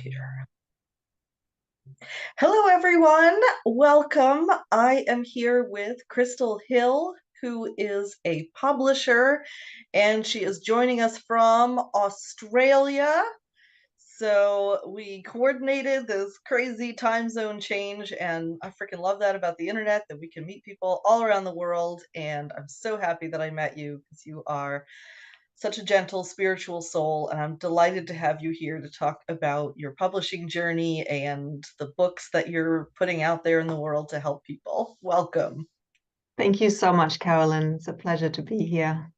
computer. Hello, everyone. Welcome. I am here with Kystal Hille, who is a publisher, and she is joining us from Australia. So we coordinated this crazy time zone change, and I freaking love that about the internet, that we can meet people all around the world. And I'm so happy that I met you because you are such a gentle spiritual soul, and I'm delighted to have you here to talk about your publishing journey and the books that you're putting out there in the world to help people. Welcome. Thank you so much, Carolyn. It's a pleasure to be here.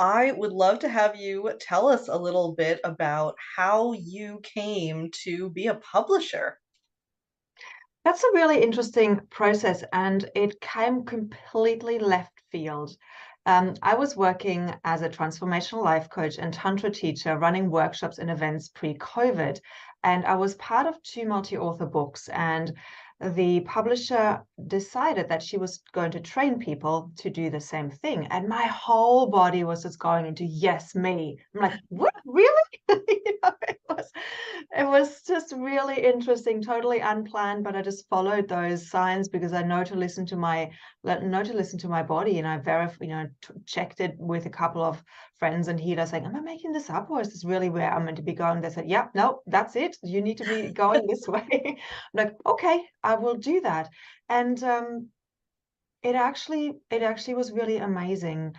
I would love to have you tell us a little bit about how you came to be a publisher. That's a really interesting process, and it came completely left field. I was working as a transformational life coach and Tantra teacher, running workshops and events pre-COVID, and I was part of two multi-author books. And the publisher decided that she was going to train people to do the same thing. And my whole body was just going into, yes, me. I'm like, what, really? It was just really interesting, totally unplanned, but I just followed those signs because I know to listen to my body, and I checked it with a couple of friends and healers saying, am I making this up, or is this really where I'm meant to be going? They said, yeah, no, that's it. You need to be going this way. I'm like, okay, I will do that. And it actually was really amazing,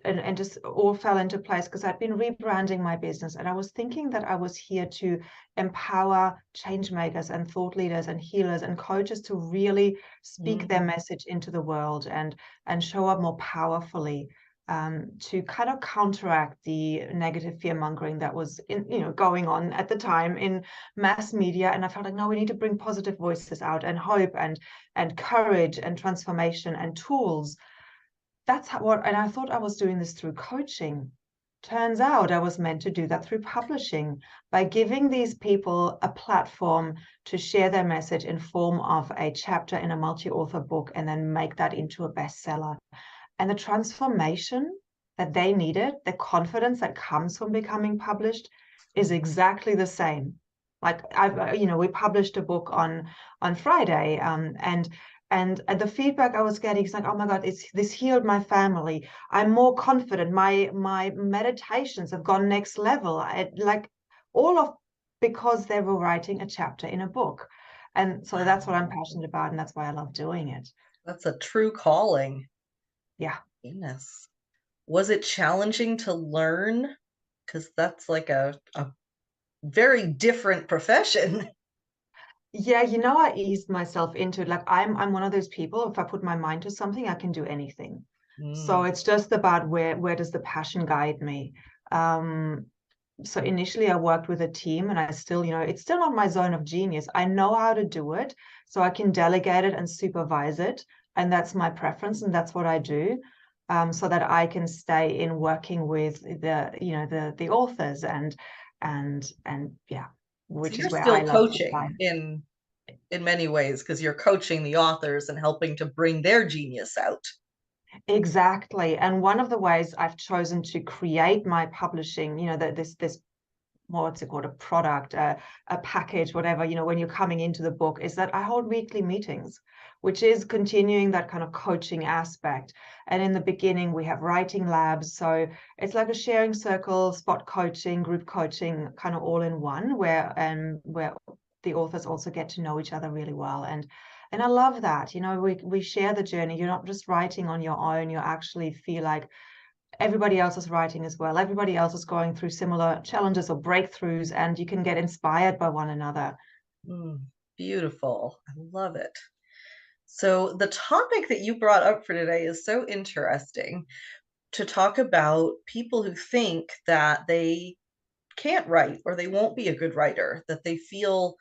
and just all fell into place because I'd been rebranding my business, and I was thinking that I was here to empower change makers and thought leaders and healers and coaches to really speak their message into the world and show up more powerfully, to kind of counteract the negative fear mongering that was going on at the time in mass media. And I felt like, no, we need to bring positive voices out, and hope and courage and transformation and tools. And I thought I was doing this through coaching. Turns out I was meant to do that through publishing, by giving these people a platform to share their message in form of a chapter in a multi-author book and then make that into a bestseller. And the transformation that they needed, the confidence that comes from becoming published, is exactly the same. Like we published a book on Friday, and the feedback I was getting is like, oh my God, this healed my family. I'm more confident. My meditations have gone next level. All of because they were writing a chapter in a book. And so that's what I'm passionate about, and that's why I love doing it. That's a true calling. Yeah. Goodness. Was it challenging to learn? Because that's like a very different profession. Yeah, I eased myself into it. Like I'm one of those people, if I put my mind to something, I can do anything. So Mm. it's just about where does the passion guide me? Um, so initially I worked with a team, and I still, it's still not my zone of genius. I know how to do it, so I can delegate it and supervise it. And that's my preference, and that's what I do. So that I can stay in working with the authors and yeah, So which you're is where I still love to apply. coaching in many ways because you're coaching the authors and helping to bring their genius out. Exactly. And one of the ways I've chosen to create my publishing, that this what's it called, a product, a package, whatever, when you're coming into the book, is that I hold weekly meetings, which is continuing that kind of coaching aspect. And in the beginning, we have writing labs. So it's like a sharing circle, spot coaching, group coaching, kind of all in one, where the authors also get to know each other really well. And I love that. We share the journey. You're not just writing on your own. You actually feel like everybody else is writing as well. Everybody else is going through similar challenges or breakthroughs, and you can get inspired by one another. Mm, beautiful. I love it. So, the topic that you brought up for today is so interesting, to talk about people who think that they can't write or they won't be a good writer, that they feel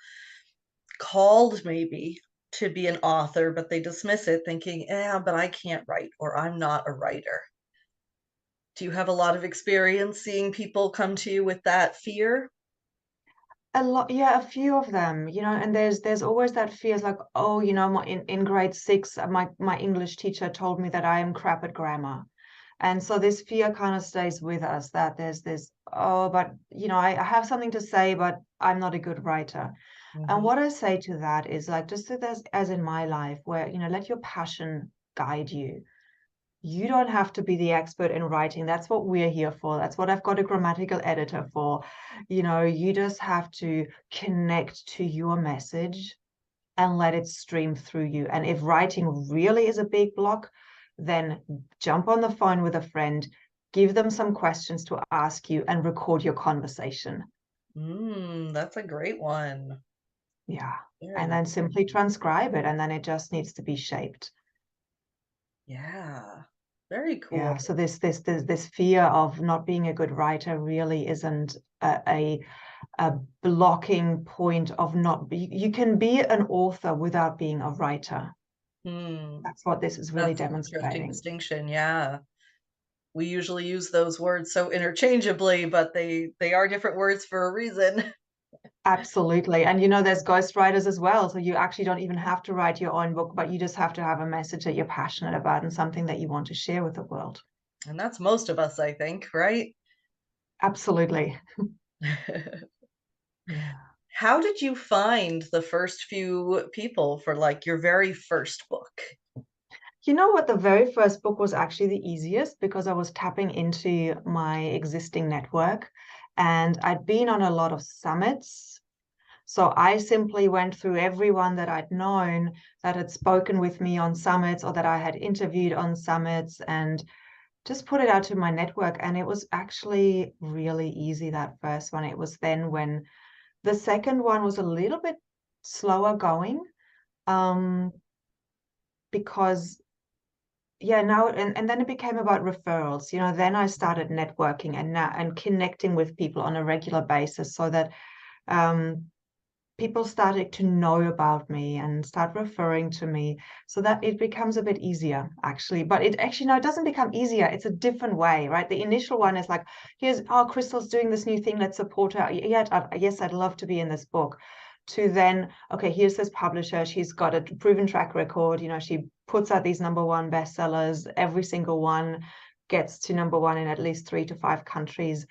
called maybe to be an author, but they dismiss it thinking, yeah, but I can't write or I'm not a writer. Do you have a lot of experience seeing people come to you with that fear? A lot, yeah, a few of them, and there's always that fear, like, oh, in grade 6, my English teacher told me that I am crap at grammar. And so this fear kind of stays with us, that there's this, oh, but I have something to say, but I'm not a good writer. And Mhm. what I say to that is like, just as in my life, where, let your passion guide you. You don't have to be the expert in writing. That's what we're here for. That's what I've got a grammatical editor for. You just have to connect to your message and let it stream through you. And if writing really is a big block, then jump on the phone with a friend, give them some questions to ask you, and record your conversation. That's a great one. Yeah. And Very then good. simply transcribe it, and then it just needs to be shaped. Yeah. Very Yeah. cool. So this fear of not being a good writer really isn't a blocking point of not you can be an author without being a writer. Hmm. That's what this is really That's an interesting demonstrating. distinction. Yeah. We usually use those words so interchangeably, but they are different words for a reason. Absolutely. And there's ghostwriters as well. So you actually don't even have to write your own book, but you just have to have a message that you're passionate about and something that you want to share with the world. And that's most of us, I think, right? Absolutely. Yeah. How did you find the first few people for like your very first book? You know what? The very first book was actually the easiest because I was tapping into my existing network and I'd been on a lot of summits. So I simply went through everyone that I'd known that had spoken with me on summits or that I had interviewed on summits and just put it out to my network. And it was actually really easy, that first one. It was then when the second one was a little bit slower going, um, because yeah, now and then it became about referrals. Then I started networking and connecting with people on a regular basis so that um people started to know about me and start referring to me so that it becomes a bit easier actually. But it actually, no, it doesn't become easier. It's a different way, right? The initial one is like, here's, oh, Krystal's doing this new thing, let's support her. Yes, I'd love to be in this book. To then, okay, here's this publisher, she's got a proven track record. She puts out these #1 bestsellers, every single one gets to #1 in at least 3 to 5 countries.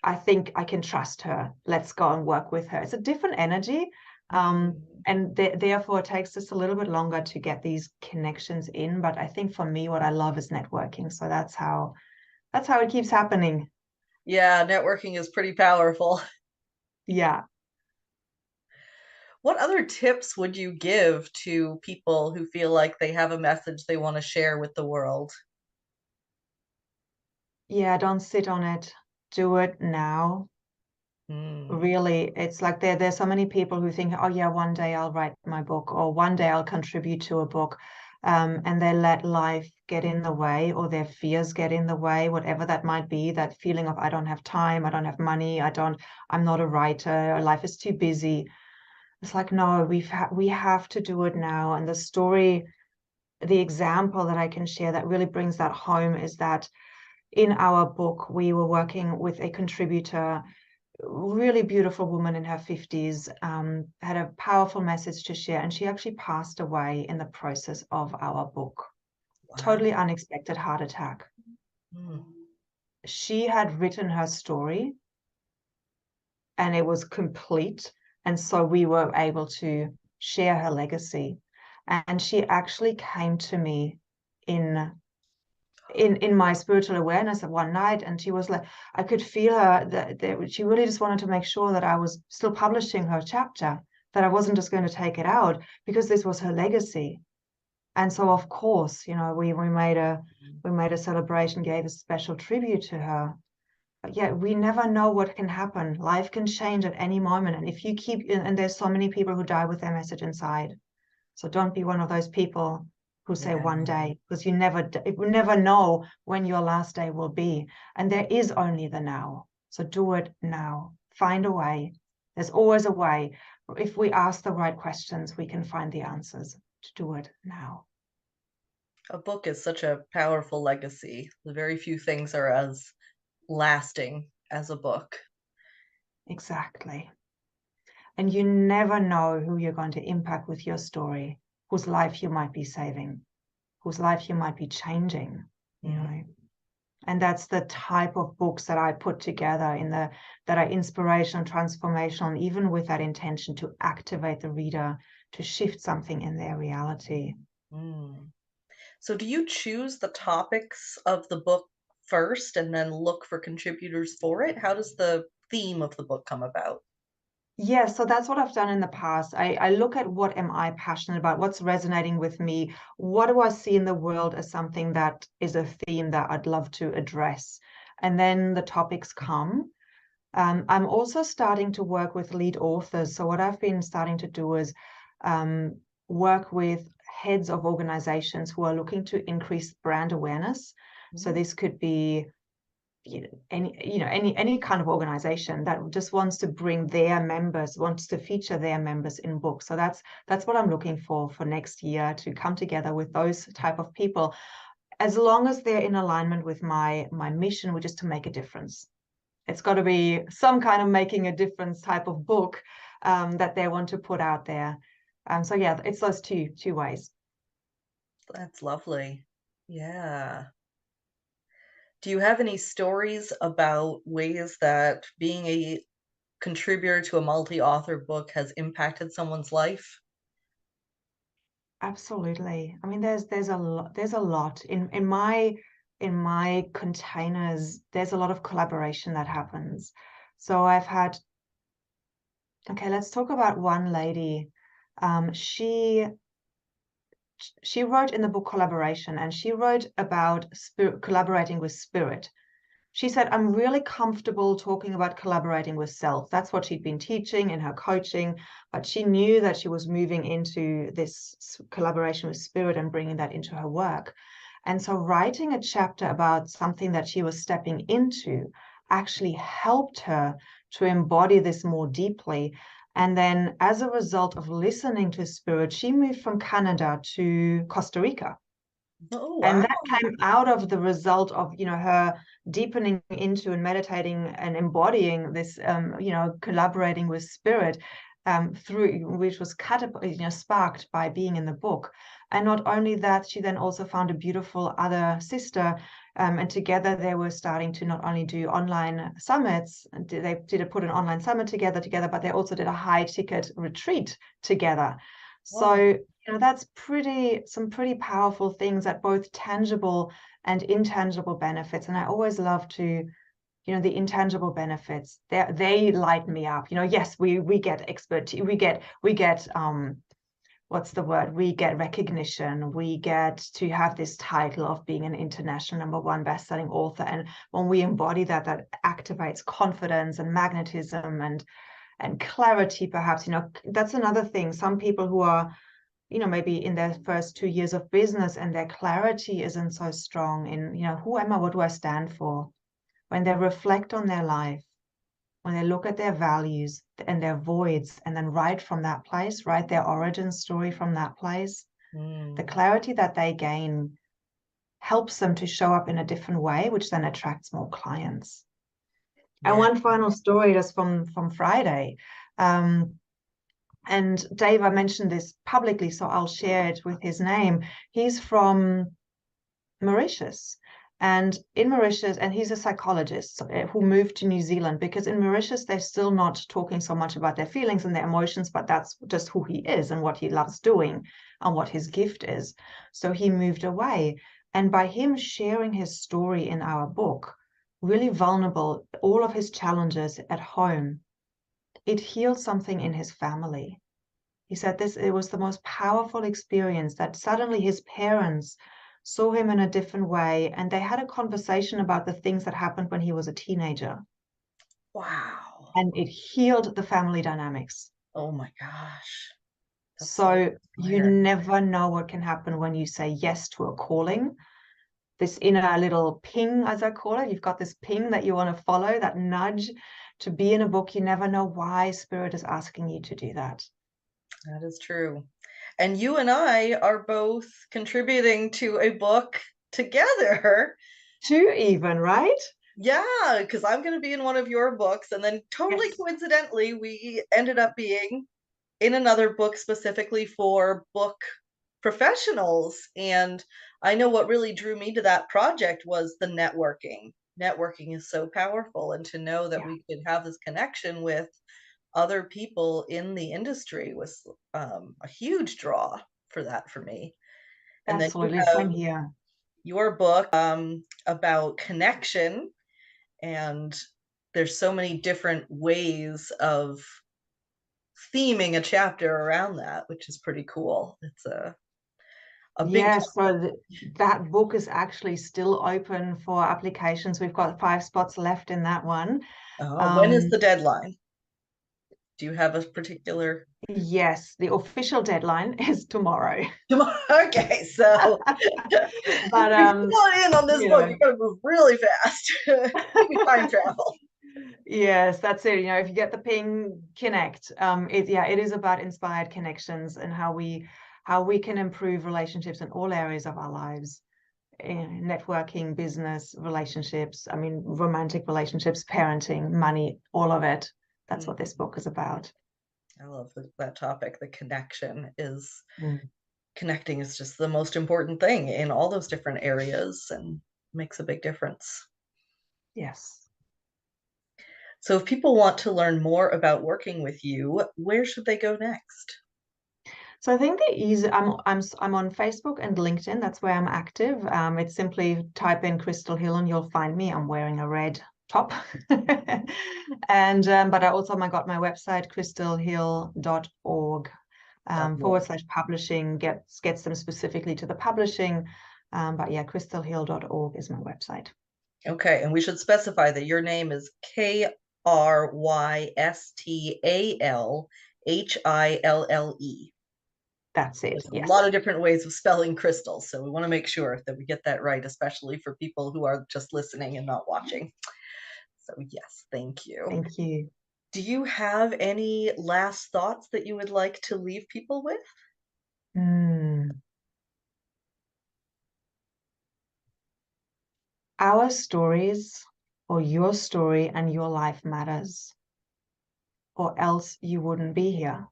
I think I can trust her. Let's go and work with her. It's a different energy. Mm. And therefore, it takes us a little bit longer to get these connections in. But I think for me, what I love is networking. So that's how it keeps happening. Yeah, networking is pretty powerful. Yeah. What other tips would you give to people who feel like they have a message they want to share with the world? Yeah. Don't sit on it. Do it now. Mm. Really, it's like there's so many people who think, oh yeah, one day I'll write my book or one day I'll contribute to a book. And they let life get in the way or their fears get in the way, whatever that might be, that feeling of I don't have time, I don't have money, I'm not a writer, life is too busy. It's like, no, we have to do it now. And the example that I can share that really brings that home is that in our book, we were working with a contributor, really beautiful woman in her 50s, had a powerful message to share, and she actually passed away in the process of our book. Wow. Totally unexpected heart attack. Mm. She had written her story and it was complete. And so we were able to share her legacy. And she actually came to me in in my spiritual awareness of one night, and she was like, I could feel her that she really just wanted to make sure that I was still publishing her chapter, that I wasn't just going to take it out because this was her legacy. And so of course, we made a celebration, gave a special tribute to her. But yeah, we never know what can happen. Life can change at any moment, and if you keep and there's so many people who die with their message inside. So don't be one of those people who say Yeah. one day, because you never know when your last day will be. And there is only the now. So do it now. Find a way. There's always a way. If we ask the right questions, we can find the answers to do it now. A book is such a powerful legacy. Very few things are as lasting as a book. Exactly. And you never know who you're going to impact with your story, whose life you might be saving, whose life you might be changing, you Mm. know. And that's the type of books that I put together that are inspirational, transformational, and even with that intention to activate the reader to shift something in their reality. Mm. So do you choose the topics of the book first and then look for contributors for it? How does the theme of the book come about? Yeah, so that's what I've done in the past. I look at what am I passionate about, what's resonating with me, what do I see in the world as something that is a theme that I'd love to address. And then the topics come. I'm also starting to work with lead authors. So what I've been starting to do is um, work with heads of organizations who are looking to increase brand awareness. So Mhm. this could be any kind of organization that just wants to bring their members, wants to feature their members in books. So that's what I'm looking for next year, to come together with those type of people, as long as they're in alignment with my mission, which is to make a difference. It's got to be some kind of making a difference type of book that they want to put out there. So yeah, it's those two ways. That's lovely. Yeah. Do you have any stories about ways that being a contributor to a multi-author book has impacted someone's life? Absolutely. I mean, there's a lot in my containers. There's a lot of collaboration that happens. So I've had, okay, let's talk about one lady. She wrote in the book Collaboration, and she wrote about collaborating with spirit. She said, I'm really comfortable talking about collaborating with self. That's what she'd been teaching in her coaching, but she knew that she was moving into this collaboration with spirit and bringing that into her work. And so writing a chapter about something that she was stepping into actually helped her to embody this more deeply. And then as a result of listening to spirit, she moved from Canada to Costa Rica. Oh, And wow. that came out of the result of, her deepening into and meditating and embodying this, collaborating with spirit, through which was sparked by being in the book. And not only that, she then also found a beautiful other sister, and together they were starting to not only do online summits, they did put an online summit together, but they also did a high ticket retreat together. So, Oh, that's some pretty powerful things, that both tangible and intangible benefits. And I always love to, the intangible benefits. They light me up. Yes, we get expertise, we get what's the word? We get recognition. We get to have this title of being an international #1 best-selling author. And when we embody that, that activates confidence and magnetism and clarity, perhaps. That's another thing. Some people who are, maybe in their first 2 years of business, and their clarity isn't so strong in, who am I? What do I stand for? When they reflect on their life, when they look at their values and their voids, and then write from that place, write their origin story from that place, the mm, clarity that they gain helps them to show up in a different way, which then attracts more clients. And yeah. one final story just from Friday. And Dave, I mentioned this publicly, so I'll share it with his name. He's from Mauritius. And in Mauritius, and he's a psychologist who moved to New Zealand, because in Mauritius, they're still not talking so much about their feelings and their emotions, but that's just who he is and what he loves doing and what his gift is. So he moved away. And by him sharing his story in our book, really vulnerable, all of his challenges at home, it healed something in his family. He said it was the most powerful experience, that suddenly his parents saw him in a different way, and they had a conversation about the things that happened when he was a teenager, Wow. and it healed the family dynamics. Oh my gosh. That's so So you inspiring. never know what can happen when you say yes to a calling. This inner little ping, as I call it, you've got this ping that you want to follow, that nudge to be in a book. You never know why spirit is asking you to do that. That is true. And you and I are both contributing to a book together. Two even, right? Yeah, because I'm going to be in one of your books. And then, totally Yes. coincidentally, we ended up being in another book specifically for book professionals. And I know what really drew me to that project was the networking. Networking is so powerful, and to know that Yeah, we could have this connection with other people in the industry was a huge draw for that for me. And then you absolutely. have Same here. your book about connection, and there's so many different ways of theming a chapter around that, which is pretty cool. It's a big Yes, topic. so that book is actually still open for applications. We've got 5 spots left in that one. When is Um, the deadline? Do you have a particular? yes, the official deadline is tomorrow. Okay, so if But you want in on this you book, know, you gotta move really fast. Maybe time travel. yes, that's it. You know, if you get the ping, connect. It is about inspired connections and how we can improve relationships in all areas of our lives. Networking, business, relationships, I mean, romantic relationships, parenting, money, all of it. That's what this book is about. I love that topic. The connection is Mm. connecting is just the most important thing in all those different areas and makes a big difference. Yes. So if people want to learn more about working with you, where should they go next? So I think the easy, I'm on Facebook and LinkedIn. That's where I'm active. It's simply type in Kystal Hille and you'll find me. I'm wearing a red top. And but I got my website, krystalhille.org, / publishing, gets them specifically to the publishing. But yeah, krystalhille.org is my website. Okay, and we should specify that your name is Krystalhille. That's it. There's a lot Yes. of different ways of spelling crystal, so we want to make sure that we get that right, especially for people who are just listening and not watching. So, yes, thank you. Thank you. Do you have any last thoughts that you would like to leave people with? Mm. Our stories, or your story and your life matters, or else you wouldn't be here.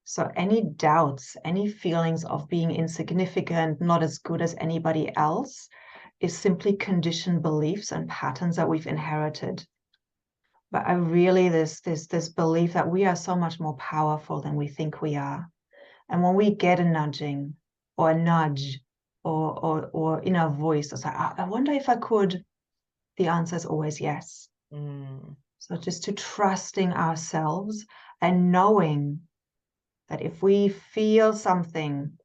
So any doubts, any feelings of being insignificant, not as good as anybody else, is simply conditioned beliefs and patterns that we've inherited. But I really, this belief that we are so much more powerful than we think we are. And when we get a nudging or a nudge or in our voice, it's like, I wonder if I could, the answer is always yes. Mm, So just to trusting ourselves and knowing that if we feel something,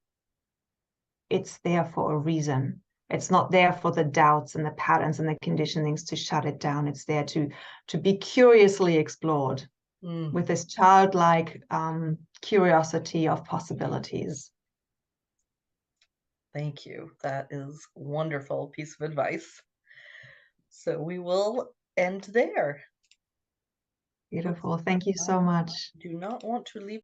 it's there for a reason. It's not there for the doubts and the patterns and the conditionings to shut it down. It's there to be curiously explored mm. with this childlike curiosity of possibilities. Thank you. That is a wonderful piece of advice. So we will end there. Oops, Beautiful. Thank you I so much. do not want to leave